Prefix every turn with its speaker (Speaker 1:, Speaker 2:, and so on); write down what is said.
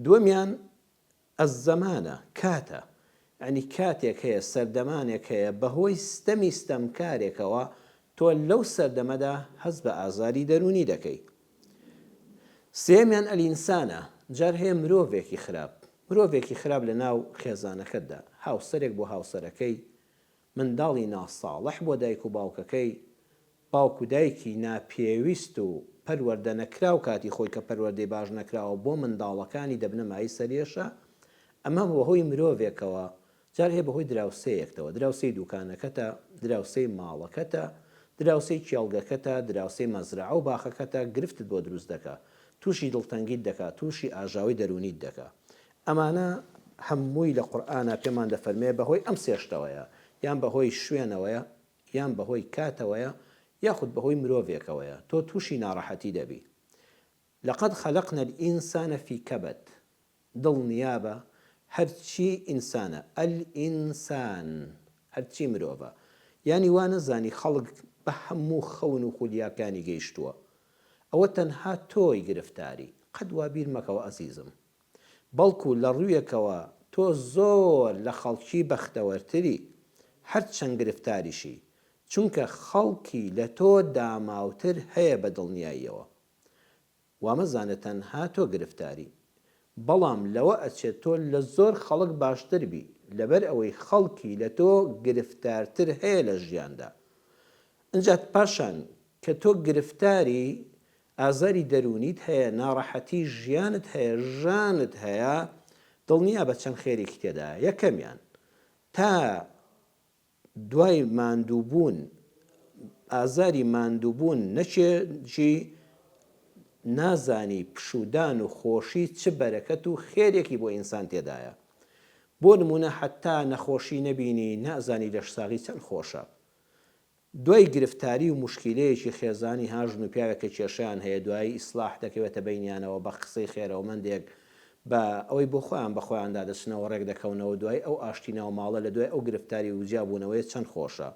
Speaker 1: دووەمیان ئەزەمانە کاتە، ینی کاتێک هەیە سەردەمانێک هەیە بەهۆی ستەمکارێکەوە تۆ لەو سەردەمەدا هەست بە ئازاری دەرونی دەکەی. سێمیان ئەلئینسانە، جار هەیە مرۆڤێکی خراپ لە ناو خێزانەکەتدا، هاوسەرێک بۆ هاوسەرەکەی، منداڵی ناساڵح بۆ دایک و باوکەکەی، باوکو دایکی ناپێویست و پەروەردە نەکراو کاتی خۆی کە پەروەردەی باش نەکراوە بۆ منداڵەکانی دەبنە مای سەرێشە. ئەمە بەهۆی مرۆڤێکەوە، جار هەیە بەهۆی دراوسەیەکەوە، دراوسەی دوکانەکەتە، دراوسەی ماڵەکەتە، دراوسەی کێڵگەکەتە، دراوسەی مەزرعە و باخەکەتە، گرفتت بۆ دروست دەکات، تووشی دڵتەنگیت دەکات، تووشی ئاژاوی دەرونیت دەکات. ئەمانە هەمووی لە قورئانە پێمان دەفەرمێ بەهۆی ئەم سێشتەوەیە، یان بەهۆی شوێنەوەیە، یان بەهۆی کاتەوەیە، یاخود بەهۆی مرۆڤێکەوەیە، تۆ تووشی ناڕەحەتی دەبی. لەقەد خەلەقنا الئینسانە فی کەبەد، دڵنیابە هەرچی ئینسانە، ئەلئینسان هەرچی مرۆڤە، یانی وا نەزانی خەڵک بە هەموو خەون و خولیاکانی گەیشتووە، ئەوە تەنها تۆی گرفتاری، قەت وا بیر مەکەوە ئەزیزم، بەڵکو لە ڕوویەکەوە تۆ زۆر لە خەڵکی بەختەوەرتری، هەرچەند گرفتاریشی، چونکە خەڵکی لە تۆ داماوتر هەیە بە دڵنیاییەوە، وامەزانە تەنها تۆ گرفتاری، بەڵام لەوە ئەچێت تۆ لە زۆر خەڵک باشتر بی، لەبەر ئەوەی خەڵکی لە تۆ گرفتارتر هەیە لە ژیاندا. ئەجا پاشان کە تۆ گرفتاری ئازاری دەرونیت هەیە، ناڕەحەتی ژیانت هەیە، ژانت هەیە، دڵنیا بە چەند خێرێکی تێدایە. یەکەمیان تا دوای ماندووبوون، ئازاری ماندووبوون نەچێژی نازانی پشودان و خۆشی چ بەرەکەت و خێرێکی بۆ ئینسان تێدایە. بۆ نمونە حتا نەخۆشی نەبینی، نازانی لەشساغی چەند خۆشە. دوای گرفتاری و مشکلەیەکی خێزانی هاژن و پیاوێکە کێشیان هەیە، دوایی ئیسلاح دەکەوێتە بینیانەوە بە قسەی خێرەومەندێک، بە ئەوەی بۆ خۆیان بەخۆیاندا دەچنەوە ڕێک دەکەونەوە، دوای ئەو ئاشتی ناو ماڵە لە دوای ئەو گرفتاری و جیابوونەوەی چەند خۆشە.